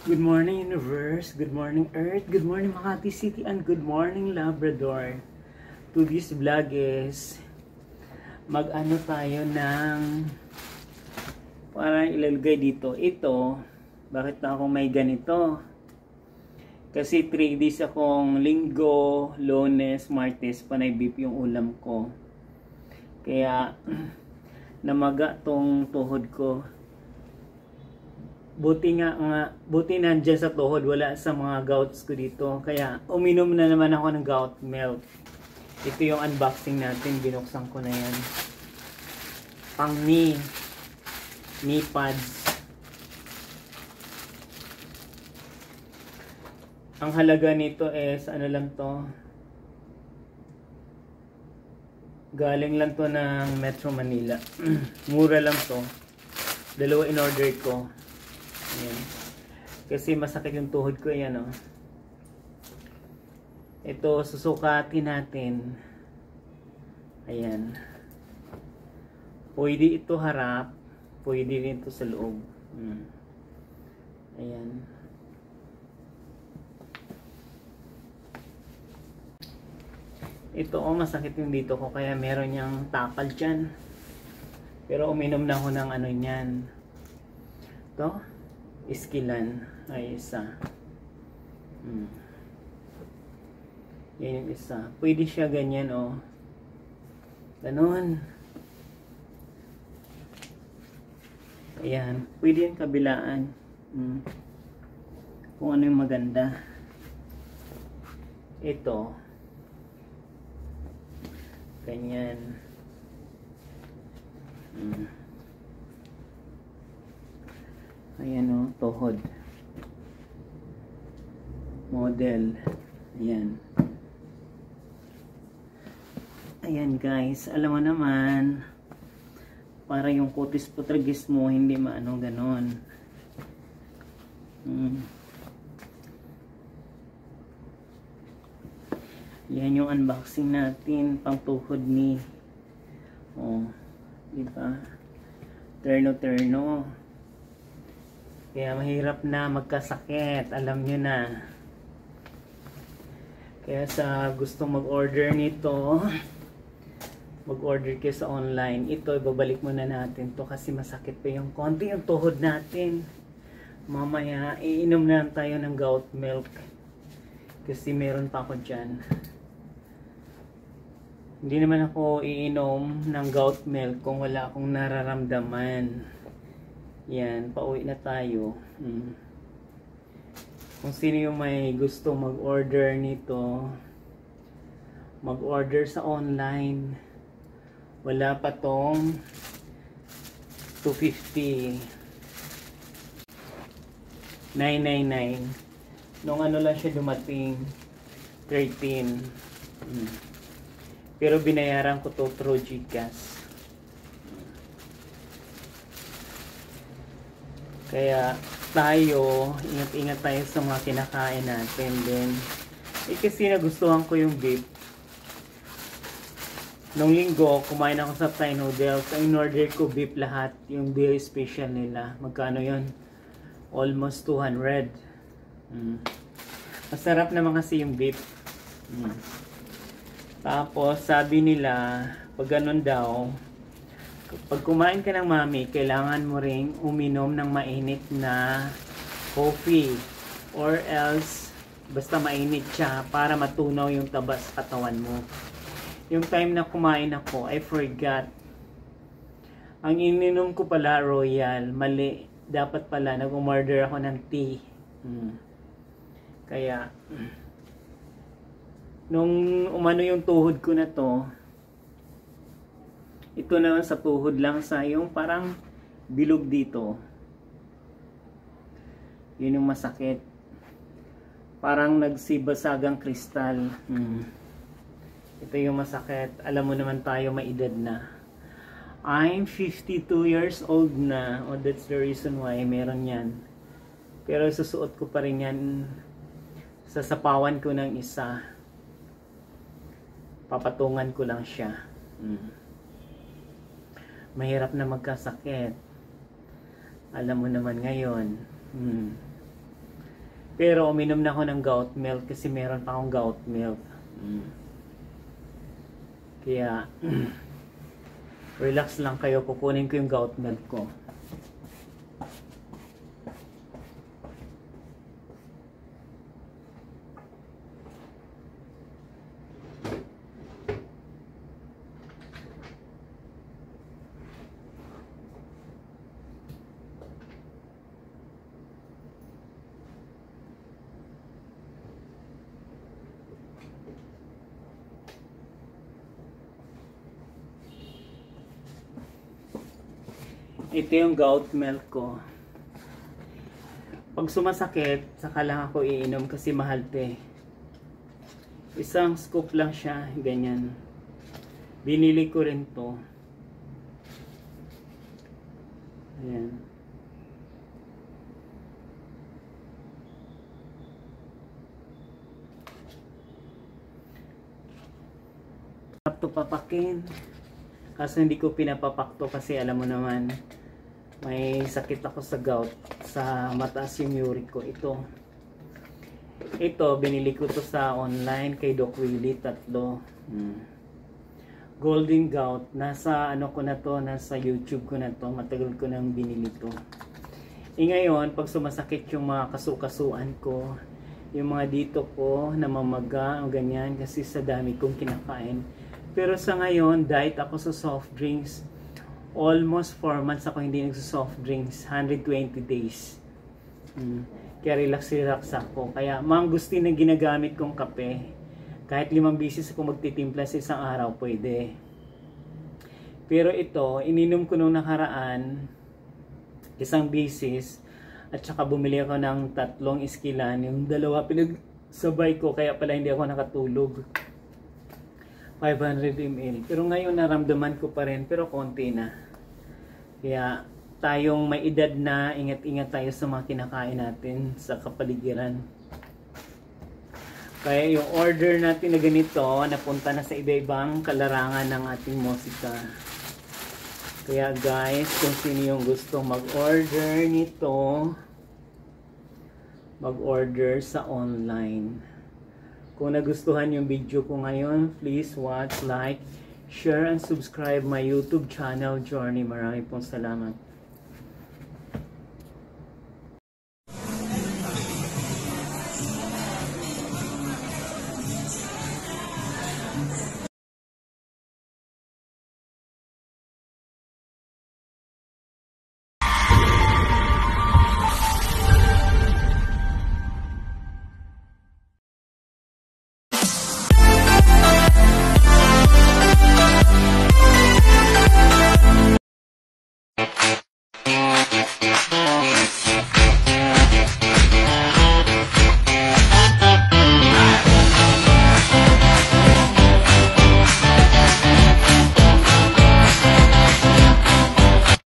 Good morning, Universe. Good morning, Earth. Good morning, Makati City. And good morning, Labrador. To this vlog is mag-ano tayo ng parang ilalagay dito. Ito, bakit na ako may ganito? Kasi 3 days akong Linggo, Lunes, Martes, panay beef yung ulam ko. Kaya namaga tong tuhod ko. Buti nandyan sa tuhod, wala sa mga gouts ko dito. Kaya uminom na naman ako ng gout milk. Ito yung unboxing natin, binuksan ko na yan. Pang knee pads. Ang halaga nito is ano lang to, galing lang to ng Metro Manila. Mura lang to. Dalawa in order ko. Ayan. Kasi masakit yung tuhod ko, yan oh. Ito susukatin natin. Ayan. Pwede ito harap, pwede rin ito sa loob. Ayan. Ito oh, masakit yung dito ko, kaya meron niyang takal dyan. Pero uminom na ako ng ano niyan. Ito Iskilan ay isa. Yan yung isa. Pwede siya ganyan oh. Ganon. Ayan. Pwede yung kabilaan. Kung ano yung maganda. Ito. Ganyan. Ayan o, tuhod. Model. Ayan. Ayan guys, alam mo naman, para yung kutis putragis mo, hindi maano ganon. Yan yung unboxing natin, pang tuhod ni. Oh, diba? Terno-terno. Kaya mahirap na magkasakit, alam nyo na. Kaya sa gustong mag-order nito, mag-order kayo sa online. Ito, ibabalik muna natin to kasi masakit pa yung konti yung tuhod natin. Mamaya, iinom na tayo ng gout milk. Kasi meron pa ako dyan. Hindi naman ako iinom ng gout milk kung wala akong nararamdaman. Yan, pauwi na tayo. Kung sino yung may gusto mag-order nito, mag-order sa online. Wala pa tong 250. 999. Nung ano lang siya dumating, 13. Pero binayaran ko to through GCash. Kaya tayo, ingat-ingat tayo sa mga kinakain natin din. Kasi nagustuhan ko yung beef. Nung linggo, kumain ako sa Thai noodles. Ang in-order ko beef lahat. Yung very special nila. Magkano yun? Almost 200. Masarap naman kasi yung beef. Tapos, sabi nila, pag ganun daw, pag kumain ka ng mami, kailangan mo ring uminom ng mainit na coffee or else basta mainit siya para matunaw yung taba sa katawan mo. Yung time na kumain ako, I forgot. Ang ininom ko pala Royal, mali. Dapat pala nag-order ako ng tea. Kaya nung umano yung tuhod ko na to, ito naman sa tuhod lang sa yung parang bilog dito. Yun yung masakit. Parang nagsibasagang kristal. Ito yung masakit. Alam mo naman tayo maedad na. I'm 52 years old na. Oh, that's the reason why meron yan. Pero susuot ko pa rin yan. Sasapawan ko ng isa. Papatungan ko lang siya. Mahirap na magkasakit. Alam mo naman ngayon. Pero uminom na ako ng goat milk kasi meron pa akong goat milk. Kaya relax lang kayo, kukunin ko yung goat milk ko. Ito yung goat milk ko. Pag sumasakit, saka lang ako iinom kasi mahal te. Isang scoop lang siya, ganyan. Binili ko rin to. Ayan. Sarap to papakin. Kaso hindi ko pinapapakto kasi alam mo naman, may sakit ako sa gout, sa mataas yung uric ko. Ito binili ko to sa online kay Doc Willie, 3. Golden gout, nasa ano ko na to, nasa YouTube ko na to, matagal ko nang binili to. Ngayon, pag sumasakit yung mga kasukasuan ko, yung mga dito ko namamaga o ganyan kasi sa dami kong kinakain. Pero sa ngayon, diet ako sa soft drinks. Almost 4 months ako hindi nagsa-soft drinks. 120 days. Kaya relax ako. Kaya mangustin na ginagamit kong kape. Kahit 5 beses ako magtitimpla sa isang araw, pwede. Pero ito, ininom ko nung nakaraan, 1 beses. At saka bumili ako ng 3 iskilan. Yung 2 pinagsabay ko, kaya pala hindi ako nakatulog. 500 ml. Pero ngayon naramdaman ko pa rin, pero konti na. Kaya tayong may edad na, ingat-ingat tayo sa mga kinakain natin sa kapaligiran. Kaya yung order natin na ganito, napunta na sa iba-ibang kalarangan ng ating musika. Kaya guys, kung sino yung gusto mag-order nito, mag-order sa online. Kung nagustuhan yung video ko ngayon, please watch, like, share, and subscribe my YouTube channel, Journey. Maraming pong salamat.